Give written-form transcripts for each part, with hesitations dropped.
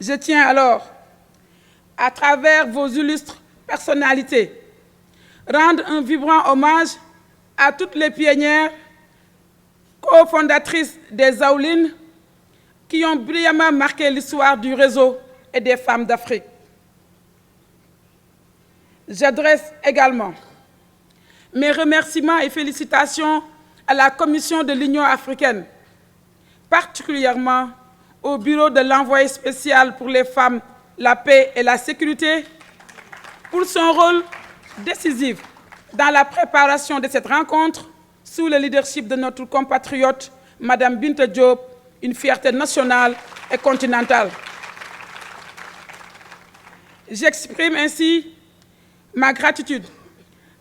Je tiens alors, à travers vos illustres personnalités, rendre un vibrant hommage à toutes les pionnières, cofondatrices des Aoulines, qui ont brillamment marqué l'histoire du réseau et des femmes d'Afrique. J'adresse également mes remerciements et félicitations à la Commission de l'Union africaine, particulièrement au bureau de l'envoyé spécial pour les femmes, la paix et la sécurité, pour son rôle décisif dans la préparation de cette rencontre sous le leadership de notre compatriote, Madame Binta Diop, une fierté nationale et continentale. J'exprime ainsi ma gratitude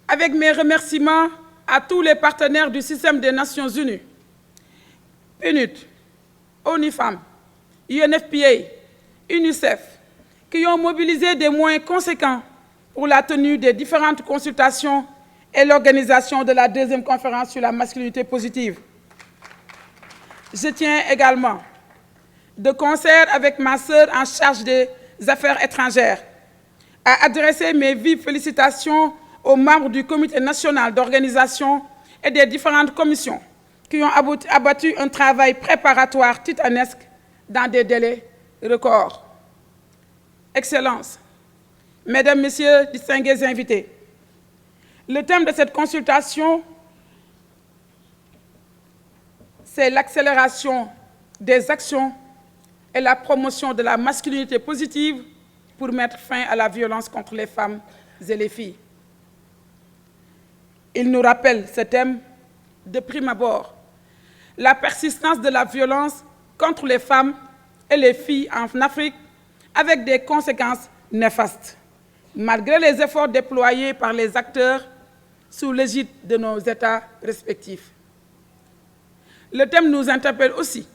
avec mes remerciements à tous les partenaires du système des Nations Unies, PNUD, ONU Femmes, UNFPA, UNICEF, qui ont mobilisé des moyens conséquents pour la tenue des différentes consultations et l'organisation de la deuxième conférence sur la masculinité positive. Je tiens également, de concert avec ma sœur en charge des affaires étrangères, à adresser mes vives félicitations aux membres du Comité national d'organisation et des différentes commissions qui ont abattu un travail préparatoire titanesque dans des délais records. Excellences, Mesdames, Messieurs, distingués invités, le thème de cette consultation, c'est l'accélération des actions et la promotion de la masculinité positive pour mettre fin à la violence contre les femmes et les filles. Il nous rappelle ce thème de prime abord, la persistance de la violence contre les femmes et les filles en Afrique avec des conséquences néfastes, malgré les efforts déployés par les acteurs sous l'égide de nos États respectifs. Le thème nous interpelle aussi,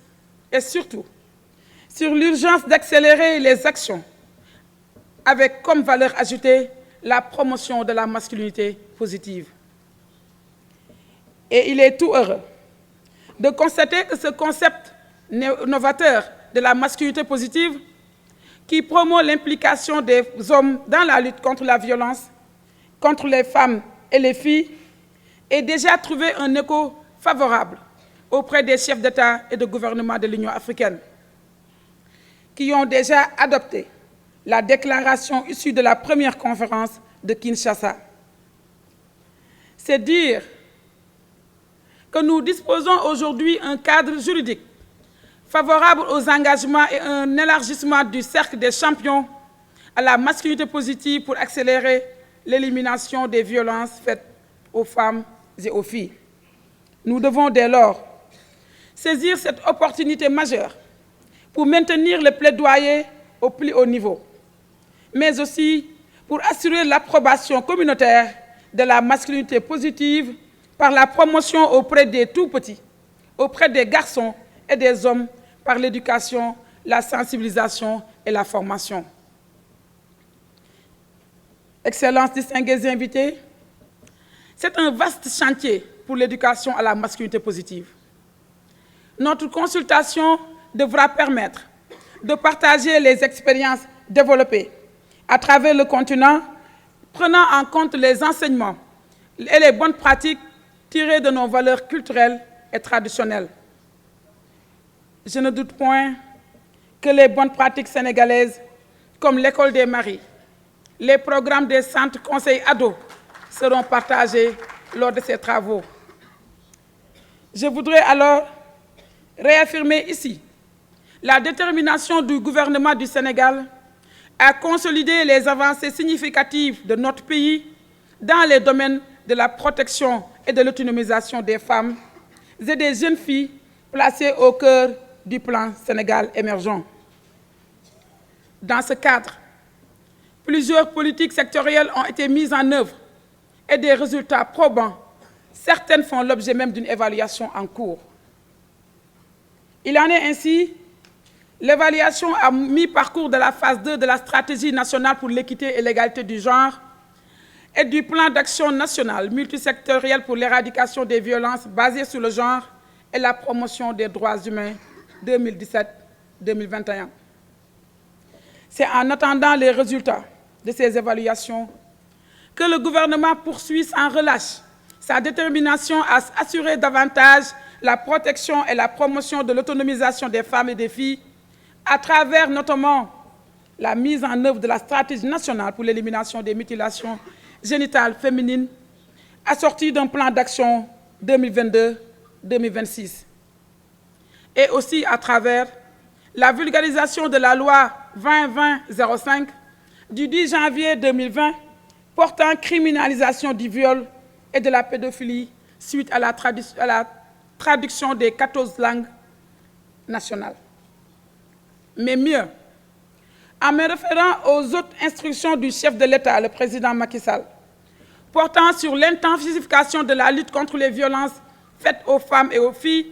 et surtout, sur l'urgence d'accélérer les actions avec comme valeur ajoutée la promotion de la masculinité positive. Et il est tout heureux de constater que ce concept novateur de la masculinité positive, qui promeut l'implication des hommes dans la lutte contre la violence, contre les femmes et les filles, ait déjà trouvé un écho favorable auprès des chefs d'État et de gouvernement de l'Union africaine, qui ont déjà adopté la déclaration issue de la première conférence de Kinshasa. C'est dire que nous disposons aujourd'hui d'un cadre juridique favorable aux engagements et un élargissement du cercle des champions à la masculinité positive pour accélérer l'élimination des violences faites aux femmes et aux filles. Nous devons dès lors saisir cette opportunité majeure pour maintenir le plaidoyer au plus haut niveau, mais aussi pour assurer l'approbation communautaire de la masculinité positive par la promotion auprès des tout-petits, auprès des garçons et des hommes, par l'éducation, la sensibilisation et la formation. Excellences, distingués invités, c'est un vaste chantier pour l'éducation à la masculinité positive. Notre consultation devra permettre de partager les expériences développées à travers le continent, prenant en compte les enseignements et les bonnes pratiques tirées de nos valeurs culturelles et traditionnelles. Je ne doute point que les bonnes pratiques sénégalaises, comme l'école des maris, les programmes des centres conseils ados, seront partagés lors de ces travaux. Je voudrais alors réaffirmer ici la détermination du gouvernement du Sénégal à consolider les avancées significatives de notre pays dans les domaines de la protection et de l'autonomisation des femmes et des jeunes filles placées au cœur du plan Sénégal émergent. Dans ce cadre, plusieurs politiques sectorielles ont été mises en œuvre et des résultats probants. Certaines font l'objet même d'une évaluation en cours. Il en est ainsi l'évaluation à mi-parcours de la phase 2 de la stratégie nationale pour l'équité et l'égalité du genre et du plan d'action national multisectoriel pour l'éradication des violences basées sur le genre et la promotion des droits humains 2017-2021. C'est en attendant les résultats de ces évaluations que le gouvernement poursuit sans relâche sa détermination à assurer davantage la protection et la promotion de l'autonomisation des femmes et des filles à travers notamment la mise en œuvre de la stratégie nationale pour l'élimination des mutilations génitales féminines, assortie d'un plan d'action 2022-2026. Et aussi à travers la vulgarisation de la loi 2020-05 du 10 janvier 2020 portant criminalisation du viol et de la pédophilie suite à la traduction des 14 langues nationales. Mais mieux, en me référant aux autres instructions du chef de l'État, le président Macky Sall, portant sur l'intensification de la lutte contre les violences faites aux femmes et aux filles,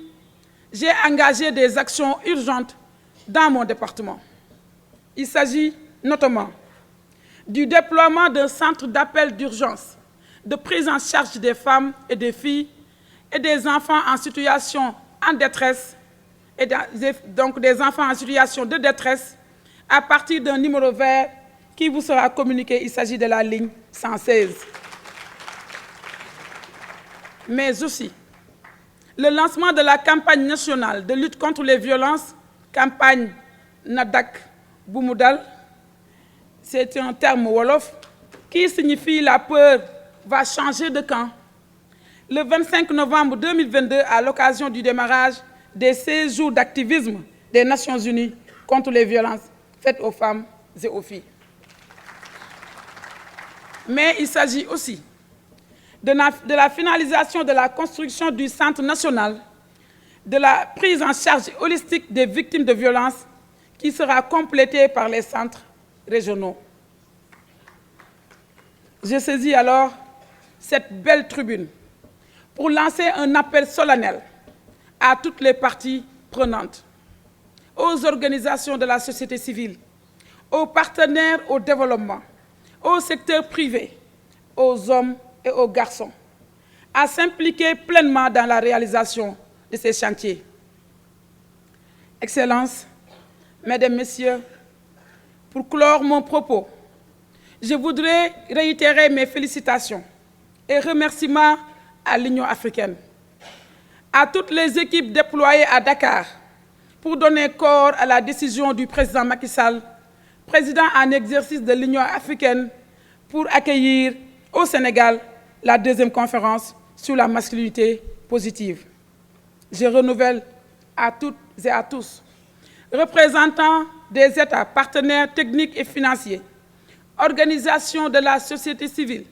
j'ai engagé des actions urgentes dans mon département. Il s'agit notamment du déploiement d'un centre d'appel d'urgence de prise en charge des femmes et des filles et des enfants en situation en détresse, et donc des enfants en situation de détresse, à partir d'un numéro vert qui vous sera communiqué. Il s'agit de la ligne 116. Mais aussi le lancement de la campagne nationale de lutte contre les violences, campagne Nadak Boumoudal, c'est un terme wolof qui signifie la peur va changer de camp. Le 25 novembre 2022, à l'occasion du démarrage des 16 jours d'activisme des Nations Unies contre les violences faites aux femmes et aux filles. Mais il s'agit aussi de la finalisation de la construction du Centre national de la prise en charge holistique des victimes de violences qui sera complétée par les centres régionaux. Je saisis alors cette belle tribune pour lancer un appel solennel à toutes les parties prenantes, aux organisations de la société civile, aux partenaires au développement, au secteur privé, aux hommes et aux garçons, à s'impliquer pleinement dans la réalisation de ces chantiers. Excellences, Mesdames, Messieurs, pour clore mon propos, je voudrais réitérer mes félicitations et remerciements à l'Union africaine, à toutes les équipes déployées à Dakar pour donner corps à la décision du président Macky Sall, président en exercice de l'Union africaine, pour accueillir au Sénégal la deuxième conférence sur la masculinité positive. Je renouvelle à toutes et à tous, représentants des États, partenaires techniques et financiers, organisations de la société civile,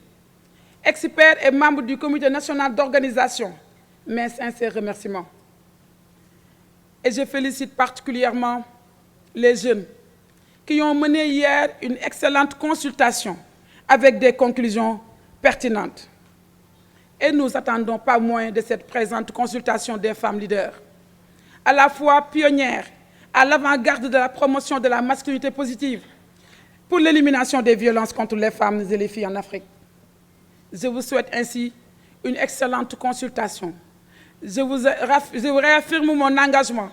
experts et membres du Comité national d'organisation, mes sincères remerciements. Et je félicite particulièrement les jeunes qui ont mené hier une excellente consultation avec des conclusions pertinentes. Et nous attendons pas moins de cette présente consultation des femmes leaders, à la fois pionnières, à l'avant-garde de la promotion de la masculinité positive, pour l'élimination des violences contre les femmes et les filles en Afrique. Je vous souhaite ainsi une excellente consultation. Je réaffirme mon engagement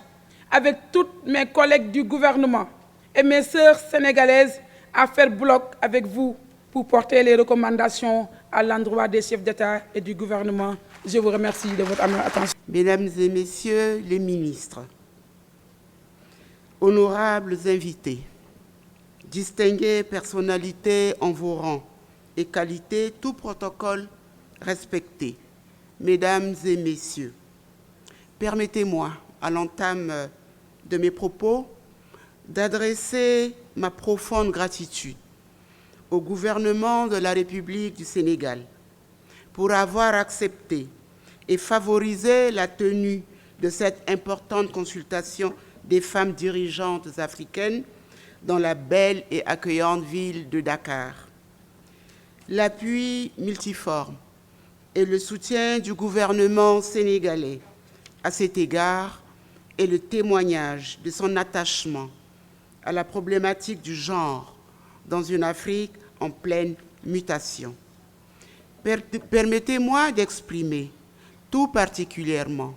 avec tous mes collègues du gouvernement et mes sœurs sénégalaises à faire bloc avec vous pour porter les recommandations à l'endroit des chefs d'État et du gouvernement. Je vous remercie de votre attention. Mesdames et Messieurs les ministres, honorables invités, distinguées personnalités en vos rangs et qualités, tout protocole respecté, Mesdames et Messieurs, permettez-moi, à l'entame de mes propos, d'adresser ma profonde gratitude au gouvernement de la République du Sénégal pour avoir accepté et favorisé la tenue de cette importante consultation des femmes dirigeantes africaines dans la belle et accueillante ville de Dakar. L'appui multiforme et le soutien du gouvernement sénégalais à cet égard est le témoignage de son attachement à la problématique du genre dans une Afrique en pleine mutation. Permettez-moi d'exprimer tout particulièrement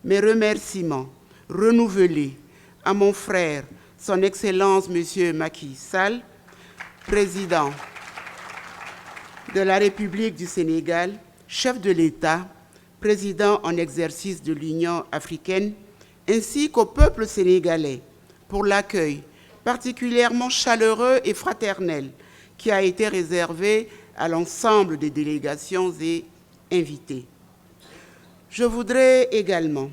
mes remerciements renouvelés à mon frère Son Excellence M. Macky Sall, président de la République du Sénégal, chef de l'État, président en exercice de l'Union africaine, ainsi qu'au peuple sénégalais pour l'accueil particulièrement chaleureux et fraternel qui a été réservé à l'ensemble des délégations et invités. Je voudrais également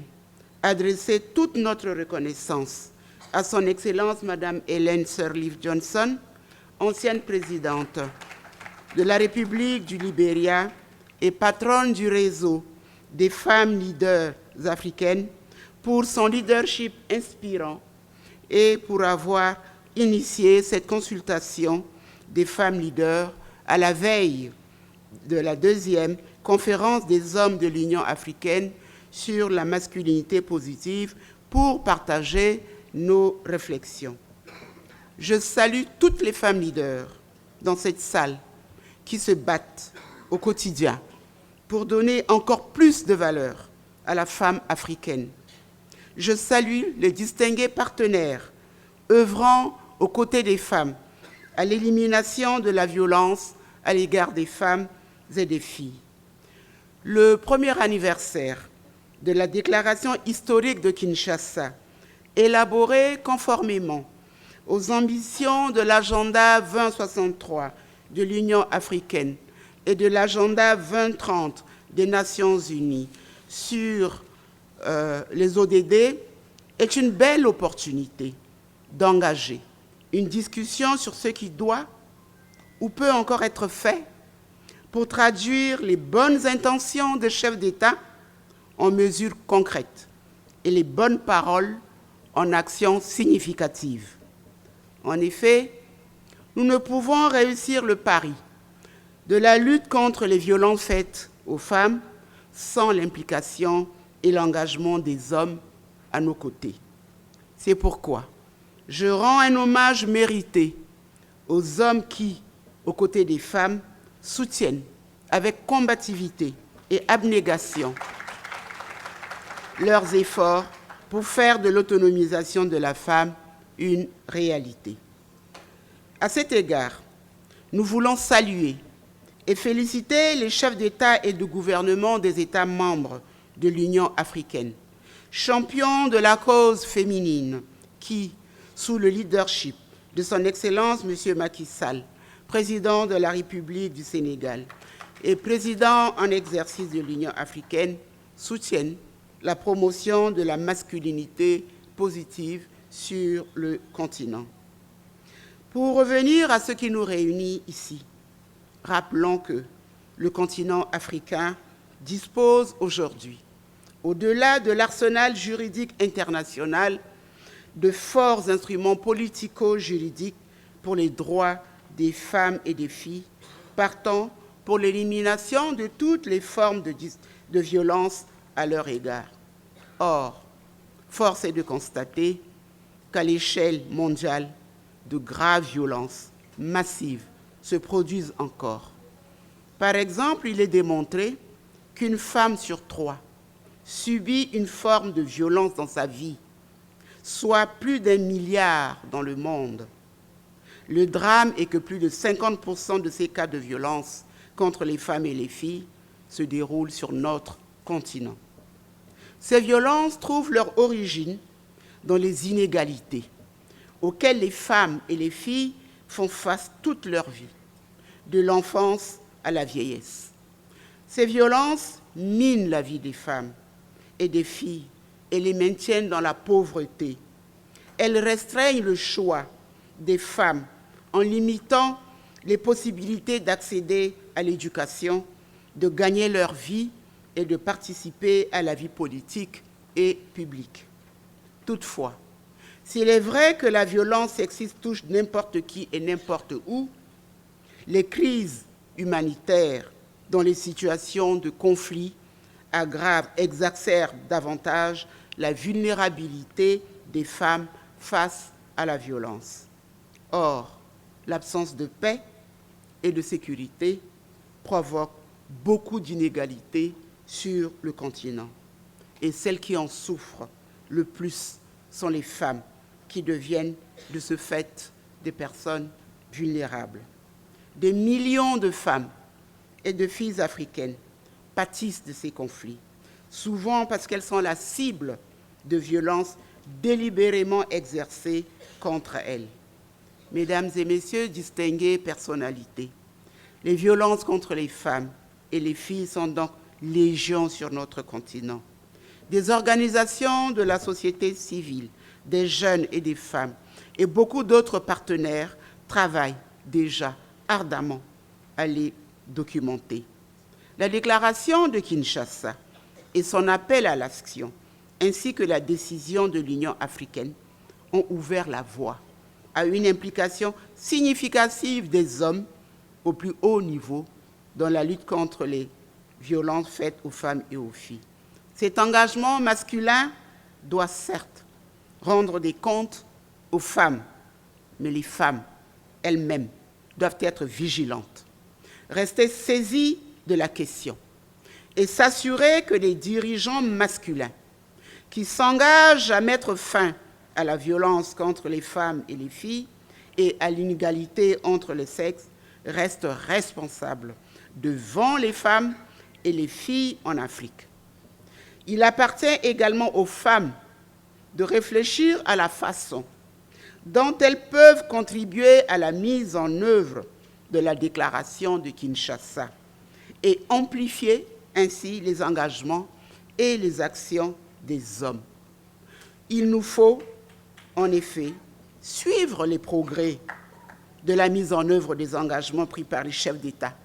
adresser toute notre reconnaissance à son Excellence Madame Ellen Sirleaf Johnson, ancienne présidente de la République du Libéria et patronne du réseau des femmes leaders africaines, pour son leadership inspirant et pour avoir initié cette consultation des femmes leaders à la veille de la 2e conférence des hommes de l'Union africaine sur la masculinité positive pour partager nos réflexions. Je salue toutes les femmes leaders dans cette salle qui se battent au quotidien pour donner encore plus de valeur à la femme africaine. Je salue les distingués partenaires œuvrant aux côtés des femmes à l'élimination de la violence à l'égard des femmes et des filles. Le premier anniversaire de la déclaration historique de Kinshasa, élaborée conformément aux ambitions de l'agenda 2063 de l'Union africaine et de l'agenda 2030 des Nations unies sur les ODD, est une belle opportunité d'engager une discussion sur ce qui doit ou peut encore être fait pour traduire les bonnes intentions des chefs d'État en mesures concrètes et les bonnes paroles en actions significatives. En effet, nous ne pouvons réussir le pari de la lutte contre les violences faites aux femmes sans l'implication et l'engagement des hommes à nos côtés. C'est pourquoi je rends un hommage mérité aux hommes qui, aux côtés des femmes, soutiennent avec combativité et abnégation leurs efforts pour faire de l'autonomisation de la femme une réalité. À cet égard, nous voulons saluer et féliciter les chefs d'État et de gouvernement des États membres de l'Union africaine, champions de la cause féminine qui, sous le leadership de son Excellence M. Macky Sall, président de la République du Sénégal et président en exercice de l'Union africaine, soutiennent la promotion de la masculinité positive sur le continent. Pour revenir à ce qui nous réunit ici, rappelons que le continent africain dispose aujourd'hui, au-delà de l'arsenal juridique international, de forts instruments politico-juridiques pour les droits des femmes et des filles, partant pour l'élimination de toutes les formes de violence à leur égard. Or, force est de constater qu'à l'échelle mondiale, de graves violences massives se produisent encore. Par exemple, il est démontré qu'une femme sur 3 subit une forme de violence dans sa vie, soit plus d'1 milliard dans le monde. Le drame est que plus de 50% de ces cas de violence contre les femmes et les filles se déroulent sur notre continent. Ces violences trouvent leur origine dans les inégalités auxquelles les femmes et les filles font face toute leur vie, de l'enfance à la vieillesse. Ces violences minent la vie des femmes et des filles et les maintiennent dans la pauvreté. Elles restreignent le choix des femmes en limitant les possibilités d'accéder à l'éducation, de gagner leur vie et de participer à la vie politique et publique. Toutefois, s'il est vrai que la violence sexiste touche n'importe qui et n'importe où, les crises humanitaires dans les situations de conflit exacerbent davantage la vulnérabilité des femmes face à la violence. Or, l'absence de paix et de sécurité provoque beaucoup d'inégalités sur le continent. Et celles qui en souffrent le plus sont les femmes qui deviennent de ce fait des personnes vulnérables. Des millions de femmes et de filles africaines pâtissent de ces conflits, souvent parce qu'elles sont la cible de violences délibérément exercées contre elles. Mesdames et messieurs, distinguées personnalités, les violences contre les femmes et les filles sont donc légion sur notre continent. Des organisations de la société civile, des jeunes et des femmes et beaucoup d'autres partenaires travaillent déjà ardemment à les documenter. La déclaration de Kinshasa et son appel à l'action, ainsi que la décision de l'Union africaine, ont ouvert la voie à une implication significative des hommes au plus haut niveau dans la lutte contre les violences faites aux femmes et aux filles. Cet engagement masculin doit certes rendre des comptes aux femmes, mais les femmes elles-mêmes doivent être vigilantes, rester saisies de la question et s'assurer que les dirigeants masculins qui s'engagent à mettre fin à la violence contre les femmes et les filles et à l'inégalité entre les sexes restent responsables devant les femmes et les filles en Afrique. Il appartient également aux femmes de réfléchir à la façon dont elles peuvent contribuer à la mise en œuvre de la déclaration de Kinshasa et amplifier ainsi les engagements et les actions des hommes. Il nous faut, en effet, suivre les progrès de la mise en œuvre des engagements pris par les chefs d'État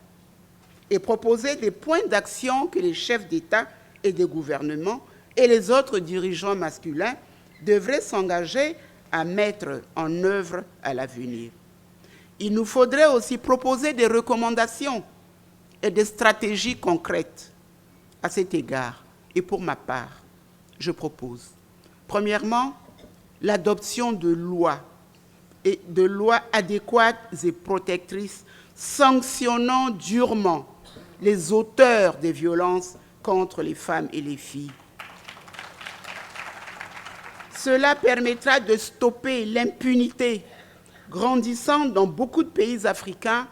et proposer des points d'action que les chefs d'État et de gouvernement et les autres dirigeants masculins devraient s'engager à mettre en œuvre à l'avenir. Il nous faudrait aussi proposer des recommandations et des stratégies concrètes à cet égard. Et pour ma part, je propose, premièrement, l'adoption de lois adéquates et protectrices sanctionnant durement les auteurs des violences contre les femmes et les filles. Cela permettra de stopper l'impunité grandissante dans beaucoup de pays africains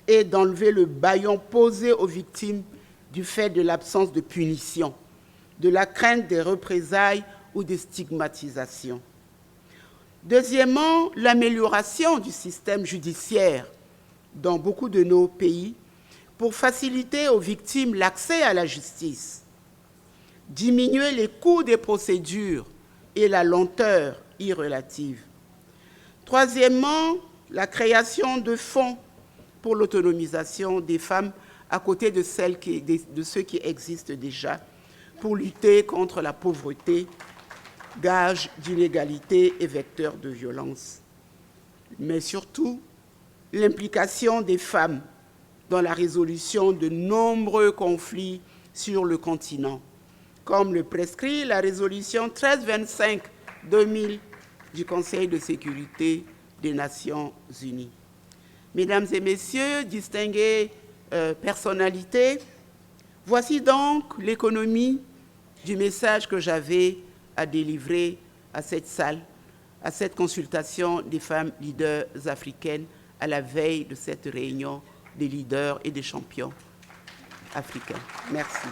et d'enlever le bâillon posé aux victimes du fait de l'absence de punition, de la crainte des représailles ou des stigmatisations. Deuxièmement, l'amélioration du système judiciaire dans beaucoup de nos pays pour faciliter aux victimes l'accès à la justice, diminuer les coûts des procédures et la lenteur irrelative. Troisièmement, la création de fonds pour l'autonomisation des femmes à côté de ceux qui existent déjà pour lutter contre la pauvreté, gage d'inégalité et vecteur de violence. Mais surtout, l'implication des femmes dans la résolution de nombreux conflits sur le continent, comme le prescrit la résolution 1325-2000 du Conseil de sécurité des Nations Unies. Mesdames et messieurs, distinguées personnalités, voici donc l'économie du message que j'avais à délivrer à cette salle, à cette consultation des femmes leaders africaines à la veille de cette réunion des leaders et des champions africains. Merci.